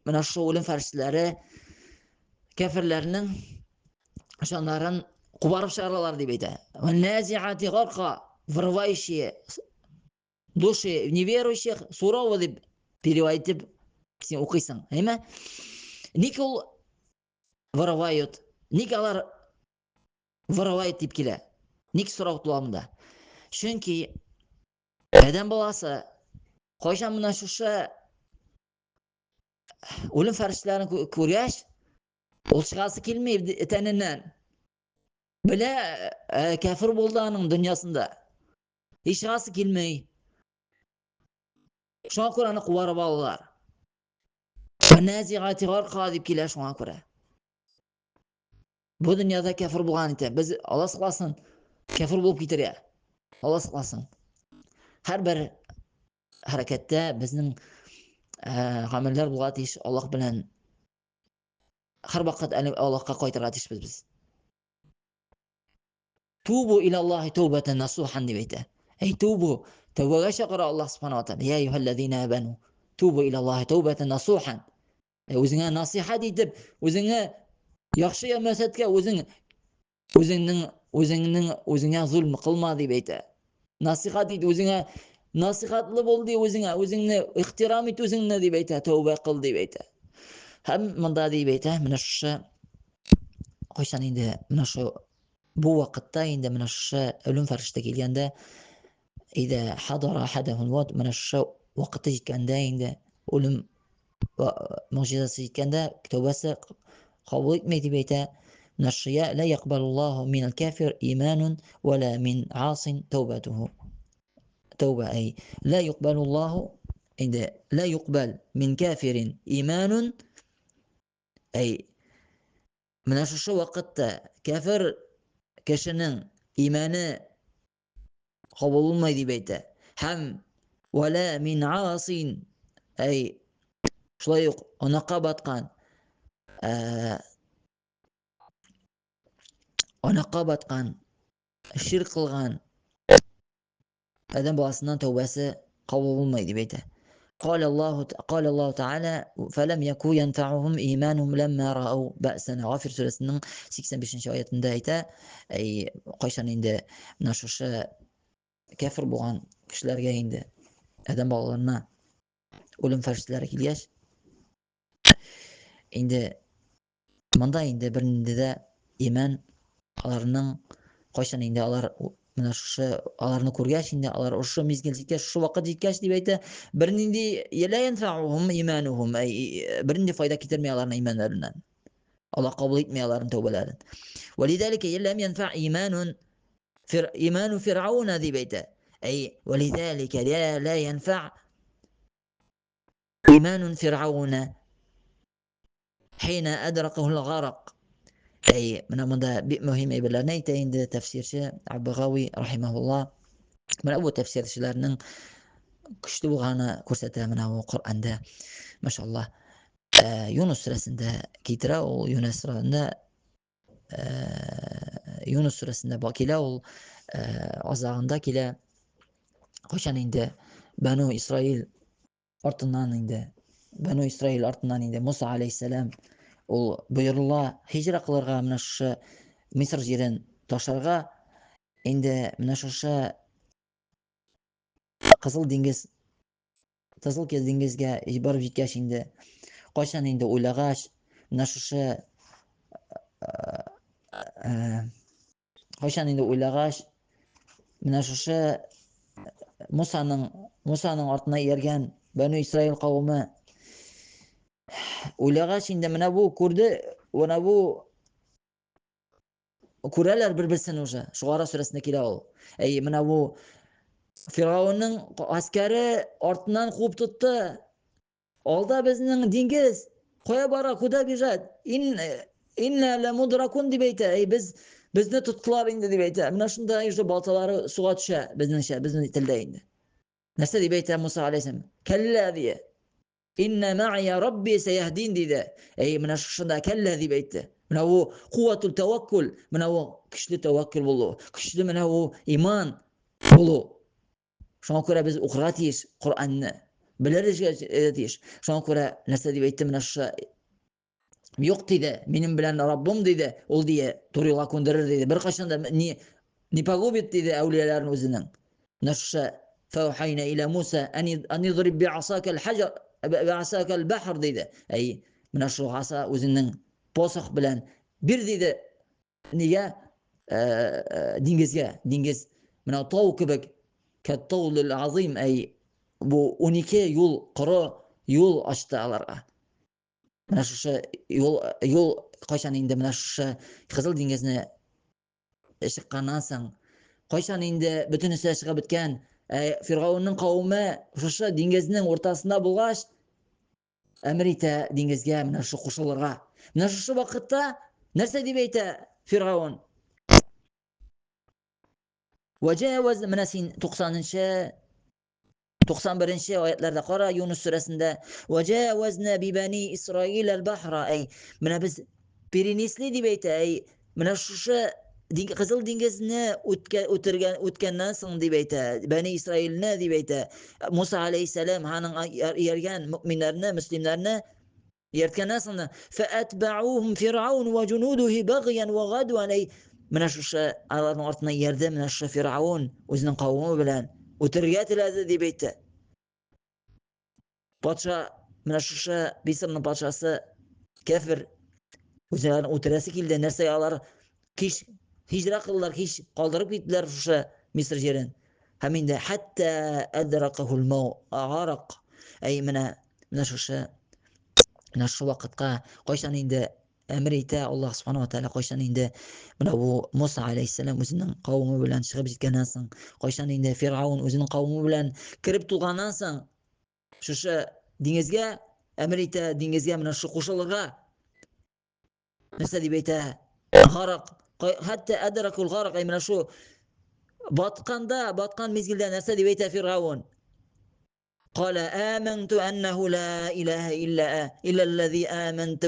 менә шул үлем фәрештәләре кафирләрнең җаннарын кубарып чыгаралар дип әйтә. وَالنَّازِعَاتِ غَرْقًا вырывающие души неверующих сурово дип переводить итеп син укыйсың, әйме? Ник ул вырывают? Ник алар вырывает дип килә? Ник сорау туа монда? Чөнки адәм баласы кайчан менә шушы үлем фәрештәләрен күргәч, ул чыгасы килми тәненнән. Белә, кафир булды аның дөньясында. Һич чыгасы килмәй. Шуңа күрә аны куарып алалар. وَالنَّازِعَاتِ غَرْقًا дип килә шуңа күрә. Бу дөньяда кафир булган икән. Без Аллаһ сакласын, кафир булып китәргә. Аллаһ сакласын. Һәрбер хәрәкәттә безнең гамәлләр булга тиеш, Аллаһ белән һәрвакыт Аллаһка кайтырга тиешбез без. Тубу илаллаһи тәүбәтән насухан дип әйтә. Тубу, тәүбәгә чакыра Аллаһ Субханаһу ва тааля. Я аyyuhallazina аману, тубу илаллаһи тәүбәтән насухан. Үзеңә насихат итеп, үзеңә яхшы ямәсәткә үзеңнең зулм кылма дип әйтә. Насихат ит үзеңә, насихатлы бул ди үзеңне ихтирам ит үзеңне дип әйтә, тәүбә кыл дип әйтә. Һәм монда дип әйтә, менә шушы кайчан инде менә шу бу вакытта инде менә шушы үлем фәрештә килгәндә, иде хадара ахадахул маут, менә шушы вакыты җиткәндә инде үлем муҗизасы җиткәндә, тәүбәсе кабул итмәй дип әйтә. Менә шуя ла якбалуллаһу минал кафир иманун ва ла мин асин тәүбәтуху. Тәүбә ла якбалуллаһу инде ла юкбал мин кафирин иманун, менә шушы вакытта кафир кешенең иманы кабул булмый дип әйтә. Һәм вала мин асин, шулай ук анакка баткан, ширк кылган адәм баласыннан тәүбәсе кабул булмый дип әйтә. قال الله تعالى فلم يكن ينفعهم إيمانهم لما رأوا بأسنا. Гафир сүрәсенең 85-нче аятында әйтә, кайчан инде менә шушы кафир булган кешеләргә инде адәм балаларына үлем фәрештәләре килгәч, инде монда инде бернинди дә иман аларның кайчан инде алар менә шушы аларны күргәч инде алар ошо мизгел җиткәч, ошо вакыт җиткәч дип әйтә, бернинди ла янфаухум иманухум, бернинди файда китерми аларның иманнарыннан. Аллаһ кабул итми аларның тәүбәләрен. ولذلك لم ينفع إيمان فرعون дип әйтә. ولذلك لا ينفع إيمان فرعون حين أدركه الغرق. менә монда бик мөһим әйберләрне әйтә инде тәфсирче Аббагауи рахимахуллаһ. Менә бу тәфсирчеләрнең көчле булганы күрсәтә менә бу Коръәндә. Машаллаһ. Юнус сүрәсендә китерә ул, Юнус сүрәсендә килә ул, азагында килә. Кайчан инде Бану Исраил артыннан инде Муса алейһиссалам ул буйрыла һиҗра кылырга, менә шушы Мисыр җирен ташларга, инде менә шушы Кызыл диңгезгә барып җиткәч инде, кайчан инде уйлагач, менә шушы Мусаның артына ияргән Бану Исраил кавымы уйлагач инде менә бу күрде, Ona bu Kureler bir-birsini уже. Şuara suresinde kile ol. Ey mena bu Firavun'un askeri ortadan kup tuttu. Olda bizning dengiz. Koya bara kuda birat. Inna la mudrakun dibeyte. Ey bizni tuttular indi dibeyte. Mena şunda işte baltaları suğa düşe bizning tilde indi. Нәрсе dibeyte Musa aleyhisselam? Kella diye. İnne ma'iye rabbi seyehdin dedi. Ey mena şunda kella dibeyte. Mena o kuvvetul tevekkül. Mena o güçlü tevekkül bulu. Güçlü mena o iman bulu. Şuna göre biz okuratıyız Kur'an'ı. Biliriz edetiyiz. Şuna göre нәрсе dibeyte mena şu yok dedi. Benim bilen Rabbim dedi. Ol diye toruyla kondirir dedi. Bir kaçan da ni pagubit dedi evliyelerin özünün. Nasıl فأوحينا إلى موسى أن يضرب بعصاك الحجر بعصاك البحر dedi. Ey من şu asa özünün posaq bilen bir dedi niye dengiz من tav kibek كالطول العظيم ey bu 12 yol qara yol açtı alarga. Mana şu yol qaçan indi mana şu Kızıl dengizni çıqqandan soň qaçan indi bütün işe çıkıp bitken Firavun'un kavmi şu dengizinin ortasında bulgaç emrite dengizge mana şu kuşularga. Mana şu vaqtda нәрсе дип әйтә Firavun? Vecavaz mana sin 91. ayetlerde qara Yunus suresinde vecavazna bi bani İsrail el-bahra ey mana biz Pirinisli diп әйтә ey mana şu Kızıl dengizni o'tgandan soň diп әйтә. Bani İsrailni diп әйтә. Musa aleyhisselam haның yergen müminlerini, müslimlerini yertgandan soň فَأَتْبَعُوهُمْ فِرْعَوْنُ وَجُنُودُهُ بَغْيًا وَغَدْوًا ey mana şu alarning ortidan yerdi mana şu Firavun o'zining qavmi bilan o'tirgatiladi diп әйтә. Podsha mana şu Misrning podshasi kafir o'zlarini o'tirasi keldi. Нәрсәгә алар kiş hicra kıldılar, kiş kaldırıp gittiler şu Mısır yerin. Hem inde hatta edrakahul mağarak. Ey mena şu vakıtka koysan inde emrite Allah subhanahu wa ta'ala koysan inde mena bu Musa aleyhisselam özünün kavmi bilen çıkıp gitkendan soň koysan inde Firavun özünün kavmi bilen kirip tulgandan soň şu dengizge emrite dengizge mena şu koşullarga нәрсә дип әйтә? Гарак hatta edrakul garak ey mena şu batkan mezgilde нәрсә дип әйтә Firavun? قال آمنت أنه لا إله إلا الذي آمنت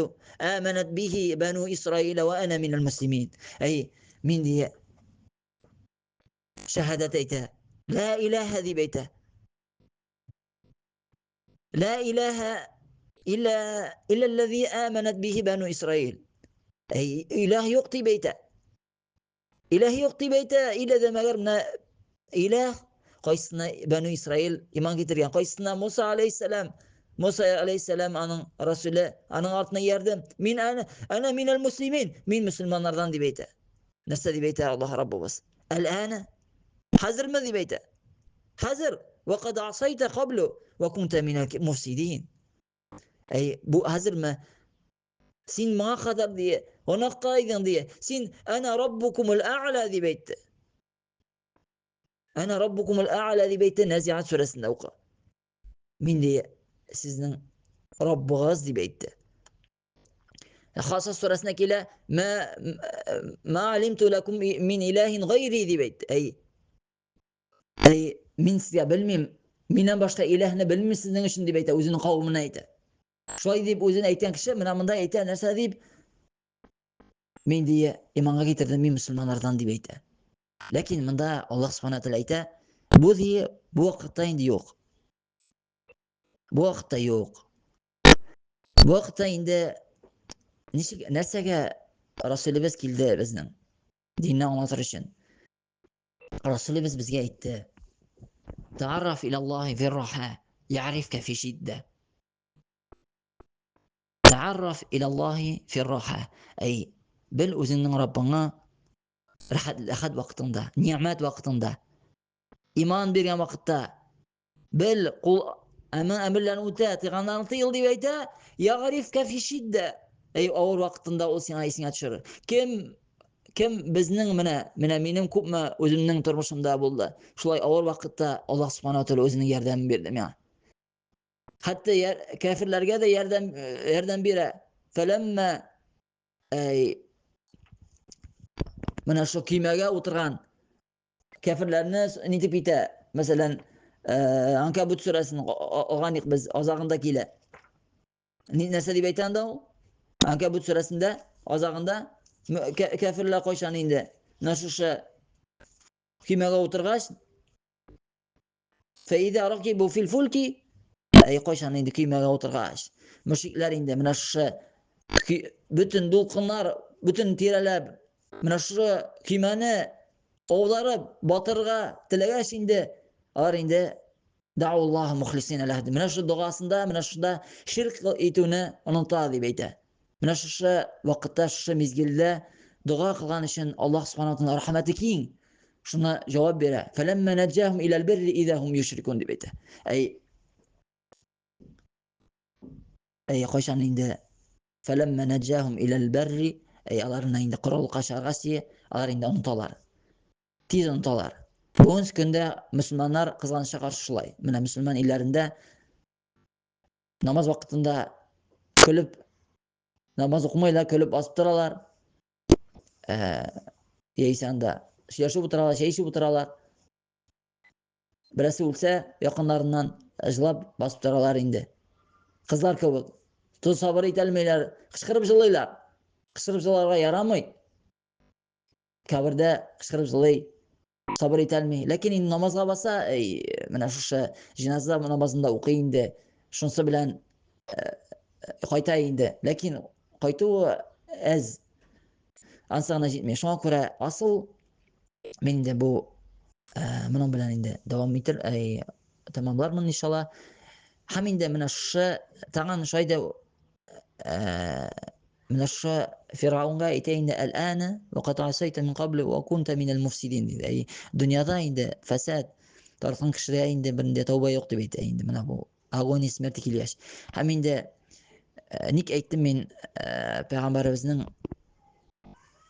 به بنو إسرائيل وأنا من المسلمين. أي من دي شهادة أيتا لا إله ذي بيته لا إله إلا الذي آمنت به بنو إسرائيل. أي إله يقتي بيته إله يقتي بيته إلى ذا مغرنا إله qaysına Banu İsrail iman getirgen qaysına Musa aleyhisselam anın Resulü anın altına yerdim ana minel muslimin min Müslümanlardan diп әйтә. Нәрсә дип әйтә Allah Rabbimiz? El-ana hazır mı diп әйтә? Hazır ve kad asayta qablu ve kunta minel mufsidin. Ey bu hazır mı? Sin mağa kadar diye ona qaydın diye sin ana rabbukumul a'la diп әйтте. Ana rabbukumul a'la diп әйтте Naziat suresinde oku. Min diye sizin Rabbiniz diп әйтте. Hasas suresine kile ma alimtu lakum min ilahin gayri diп әйтте. Ey min sizge bilmem minden başka ilahını bilmem sizin için diп әйтә özünün kavmine әйтә. Şoy diп özüne әйтен kişi mena mında әйтә нәрсә дип min diye imanга getirdim min Müslümanlardan diп әйтә. Lakin mında Allah subhanahu wa ta'ala әйтә bu diye bu vaqtda indi yok. Bu vaqtda yok. Bu vaqtda indi нәрсәгә Resulübез kildi bizning dinni anlatır için. Resulübez bizge әйтте. Ta'arraf ilallahi firraha ya'rifka fi şidde. Ta'arraf ilallahi firraha. Ey bil özünün Rabbına rahat vaqtında, nimet vaqtında, iman bergen vaqtda bil kul emirlerini uta, tıganlarını tıyıl diп әйтә. Ya'rifka fi şidde. Авыр вакытында ул сиңа исеңә төшерер. Кем безнең менә минем күпме үземнең тормышымда булды. Шулай авыр вакытта Аллаһ Субханаһу ва Тааля үзенең ярдәмен бирде миңа. Хәтта кафирләргә дә ярдәм бирә. Фәләммә менә шу көймәгә утырган кафирләрне нитеп итә. Мәсәлән, Анкабут сүрәсен алганык без азагында килә. Нәрсә дип әйтә анда ул? Анкабут сүрәсендә азагында кафирләр кайчан инде менә шушы көймәгә утыргач, фәидә ракибу фил фулки, кайчан инде көймәгә утыргач, мөшрикләр инде менә шушы бөтен дулкыннар, бөтен тирәләп менә шушы көймәне овларып батырга теләгәч инде, алар инде дауллаһ мухлисина ләһ. Менә шу дугасында, менә шунда ширк итүне оныта дип әйтә. Менә шушы вакытта, шушы мизгелдә дуга кылган өчен Аллаһ Субханаһу ва Тааля рәхмәте киң. Шуны җавап бирә. Фәләммә наҗҗаһум иләл бирри иза һум юшрикун дип әйтә. Кайчан инде фәләммә наҗҗаһум иләл бирри, аларны инде корылыкка чыгаргач, алар инде оныталар. Тиз оныталар. Бүгенге көндә мөселманнар кызганычка каршы шулай. Менә мөселман илләрендә намаз вакытында көлеп, намаз укымыйлар, көлеп басып торалар. Яисә анда яшәп утыралар, чәй эчеп утыралар. Берәсе үлсә, якыннарыннан ыжлап басып торалар инде. Кызлар кебек. Тоз сабыр итә алмыйлар, кычкырып җырлыйлар. Кычкырып җырларга ярамый. Кабердә кычкырып җырлый, сабыр итә алмый. Ләкин инде намазга баса, менә шушы җиназа намазында укый инде. Шунысы белән кайта инде. Ләкин кайтуы әз. Ансагына җитми. Шуңа күрә асыл мин инде бу моның белән инде дәвам итер, тәмамлармын иншалла. Һәм инде менә шушы тагын шайда менә шушы Фиргаунгә әйтә инде әл-ана ва кад асайта мин каблу ва кунта минал муфсидин диде. Дөньяда инде фәсад тарткан кешегә инде бернинди тәүбә юк дип әйтә инде менә бу агония смерти килгәч. Һәм инде ник әйттем мин пәйгамбәребезнең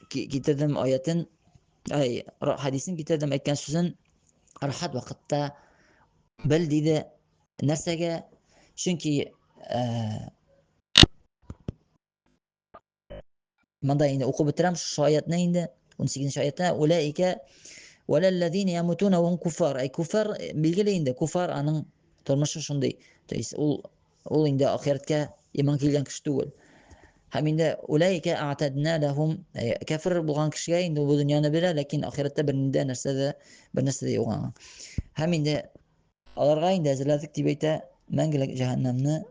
китердем аятын, хадисен китердем, әйткән сүзен рахат вакытта бел диде. Нәрсәгә? Чөнки монда инде укып бетерәм шу аятны инде 18-нче аятта улаика валаллазина ямутуна ва куфар. Куфар билгеле инде куфар аның тормышы шундый. То есть ул инде ахиратка иман килгән кеше түгел. Һәм инде улаика а'тадна лахум, кафир булган кешегә инде бу дөньяны бирә, ләкин ахиратта бер нәрсә дә юк. Һәм инде аларга инде әзерләдек дип әйтә, мәңгелек җәһәннәмне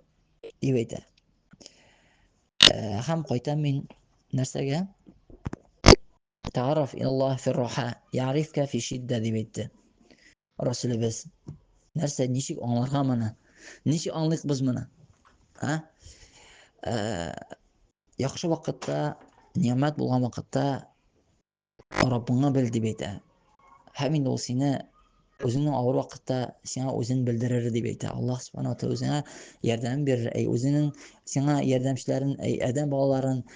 дип әйтә. Һәм кайтам мин нәрсәгә? Ta'arraf ila Allah fi ar-raha, ya'rifka fi shidda дип әйтте. Расулыбыз. Нәрсә, ничек аңларга моны? Ничек аңлыйк без моны? Яхшы вакытта, ниъмәт булган вакытта Раббыңны бел дип әйтә. Һәм инде ул сине үзеңнең авыр вакытта сиңа үзен белдерер дип әйтә. Аллаһ Субханаһу ва Тааля үзеңә ярдәм бирер, үзенең сиңа ярдәмчеләрен, адәм балаларын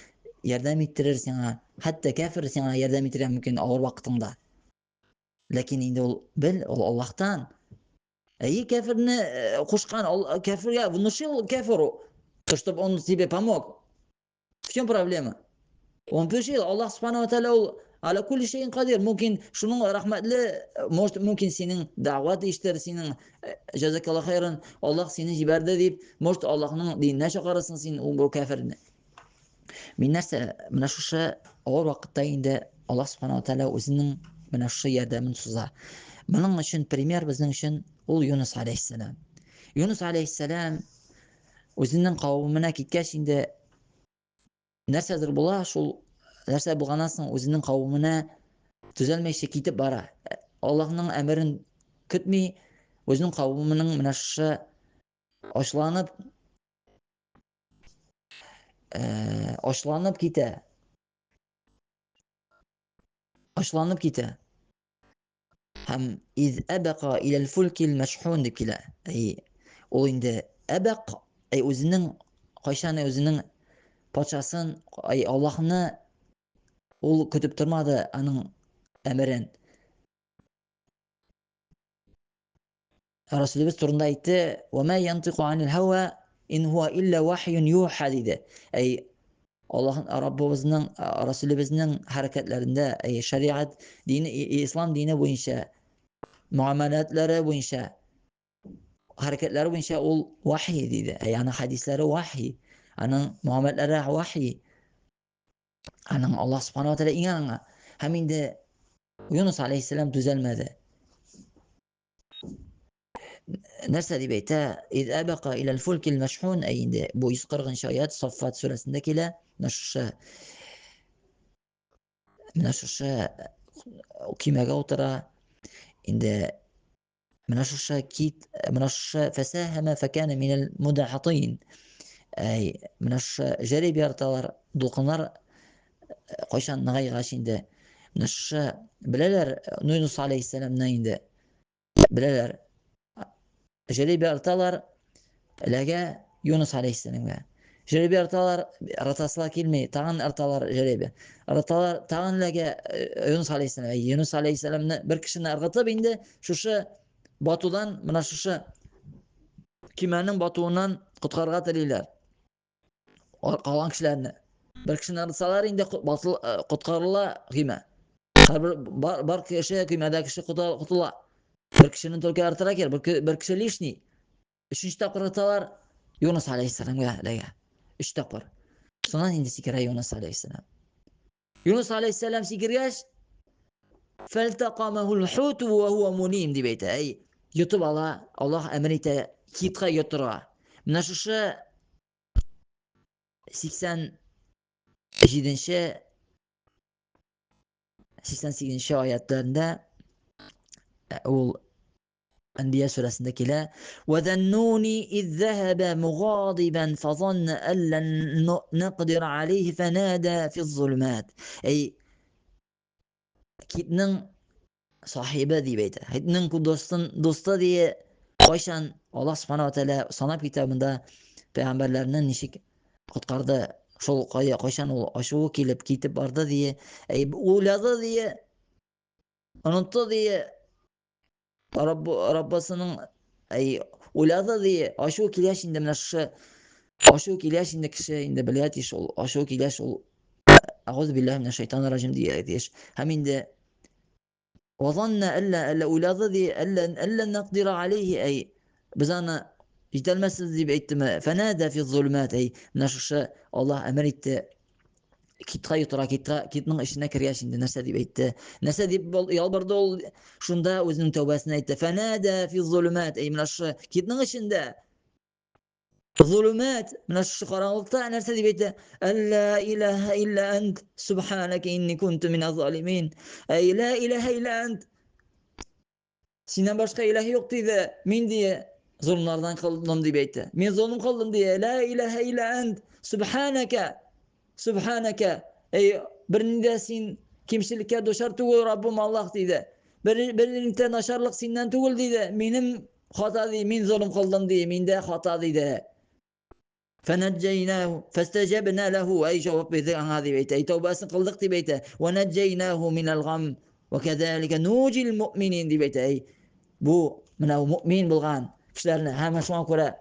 ярдәм иттерер сиңа. Хәтта кафир сиңа ярдәм итәргә мөмкин авыр вакытыңда. Ләкин инде ул бел, ул Аллаһтан. Кафирне кушкан, кафиргә внушил кафиру, чтобы он тебе помог. В чем проблема? Он пишет, Аллаһ Субханаһу ва Тааля ул аля кулли шейин кадир. Мөмкин шуның рәхмәтле, мөмкин синең дәгъват иштер, синең җазакаллаһу хайран, Аллаһ сине җибәрде дип, может Аллаһның диненә чакырасың син ул кафирне. Мин нәрсә, менә шушы авыр вакытта инде Аллаһ Субханаһу ва Тааля үзенең менә шушы ярдәмен суза. Моның өчен пример безнең өчен ул Юнус алейһиссалам. Юнус алейһиссалам үзенең кавымына киткәч инде нәрсәдер була, шул нәрсә булганнан соң үзенең кавымына төзәлмәйчә китеп бара. Аллаһның әмерен көтми, үзенең кавымының менә шушы ашланып китә. Һәм из абаqa ila al-fulk al-mashhun дип килә. Ул инде абақ, үзенең кайчан үзенең Патшасын, Аллаһны ул көтеп тормады, аның әмерен. Resulümüz turunda aytты: "Ve ma yantiqu anil hawa in huwa illa vahyun yuha" dedi. Allah'ın Rabbimizin Resulümüzün hareketlerinde şeriat dini İslam dini boyunca muamelatları boyunca hareketleri boyunca ol vahiy dedi. Yani hadisleri vahiy. Anın muamelatları vahiy. Anın Allah Subhanahu ve Teala inanına. Hem de Yunus Aleyhisselam düzelmedi. Nerse dibeyte إذ أبق إلى الفلك المشحون أي bu 140 şayet Saffat suresindekiyle naşşa kime otura inde منشش كيت منش فساهم فكان من المدحضين أي منش جري بيرتلر دلقنر قيشان نغاي غاشينده منش بلالر نونس عليه السلام ناينده بلالر جري بيرتلر لقى يونس عليه السلام جري بيرتلر رتصلا كلمة تاغن ارتلر جريبه ارتلر تاغن لقى يونس عليه السلام يونس عليه السلام بركشنا ارغطب inde şuşa Batu'dan mana şu kimenin Batu'undan qutqarga tileyler. Qalan kişilerini. Bir kişini arısalar indi batıl qutqarıla kime. Bar kişi kimede kişi qutula. Bir kişinin Türkiye artıra ker, bir kişi lişni. Üçüncü tapır atalar Yunus Aleyhisselam'a lega. Üç tapır. Sonra indi sikira Yunus Aleyhisselam. Yunus Aleyhisselam sikiryaş فَالْتَقَمَهُ الْحُوتُ وَهُوَ مُلِيمٌ dibeyte. YouTube Allah emrite kitka yutura. Mana şu 87 ayetlerinde o Enbiya suresindekiler وَذَنُّونِ إِذْ ذَهَبَ مُغَاضِبًا فَظَنَّ أَنْ لَنْ نَقْدِرَ عَلَيْهِ فَنَادَى فِي الظُّلُمَاتِ kitnin sahibi dibeyte. Hitnin ku dostu diye koşan Allah Subhanahu ve Teala sanap kitabında peygamberlerinin nişik kutkardı. Şol koşan ol aşığı kilip kitip bardı diye uladı diye unuttu diye Rabbasının uladı diye aşığı kilaş inde aşığı kilaş inde kişi inde bilayet iş ol aşığı kilaş ol Euzu billahi mineşşeytanirracim diye diyeş. Hem inde وظن ألا أولادي ألا نقدر عليه بزانا يتلمس ذي بيتما فنادى في الظلمات نشش الله أمرت كيت خيطرا كيت نغ إشنا كرياش عند نسدي بيت نسدي يالبر دول شندا وزن توباسنا فنادى في الظلمات منش كيت نغ شندا ظلمات من الشقراء نرتدي بيت لا إله إلا أنت سبحانك إني كنت من الظالمين لا إله إلا أنت Sinden başka ilah yok dedi. Min diye zulümlerden kıldım diye beyte. Min zulüm kıldım diye. La ilahe illa ent. Subhaneke. Subhaneke. Birinde sin kimşilikке düşer tuğul Rabbim Allah dedi. Birinde naşarlık sinden tuğul dedi. Minim hata dedi. Min zulüm kıldım diye. Minde hata dedi. فنجيناه فاستجبنا له جواب بذي هذه بيته توبة قلدق بيته ونجيناه من الغم وكذلك نوجي المؤمنين دي بيته bu mümin bulgan kişilerine hemen şu an göre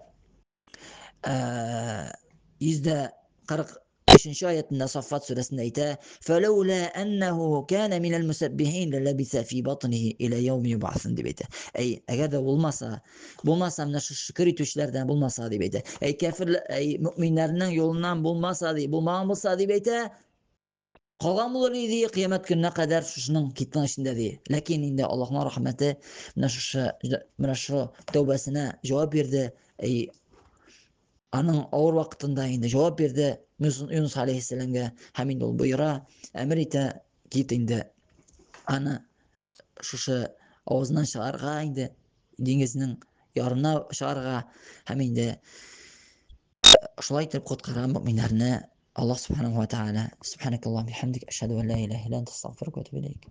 %45 ayetinde Saffat suresinde ayette فَلَوْلَا أَنَّهُ كَانَ مِنَ الْمُسَبِّحِينَ لَلَبِثَ فِي بَطْنِهِ إِلَى يَوْمِ يُبْعَثُونَ dibeyte. Eğer de bulmasa şu şükür itişlerden bulmasa dibeyte. Kafir müminlerinin yolundan bulmasa dibeyte. Kalgan bulur idi kıyamet gününe kadar şunun kitlen içinde diye. Lakin indi Allah'ın rahmeti şu tövbesine cevap verdi. Anın ağır vaktinde indi cevap verdi. Yunus Aleyhisselam'a hemin ol buyura. Emrite git indi. Anı şu ağzından çağırga indi. Dengesinin yarına çağırga hemin de şulay etip kutkaran müminlerine Allah subhanahu wa ta'ala subhanakallahumma bihamdik eşhedü en la ilahe illa ente estağfiruke ve etûbü ileyk.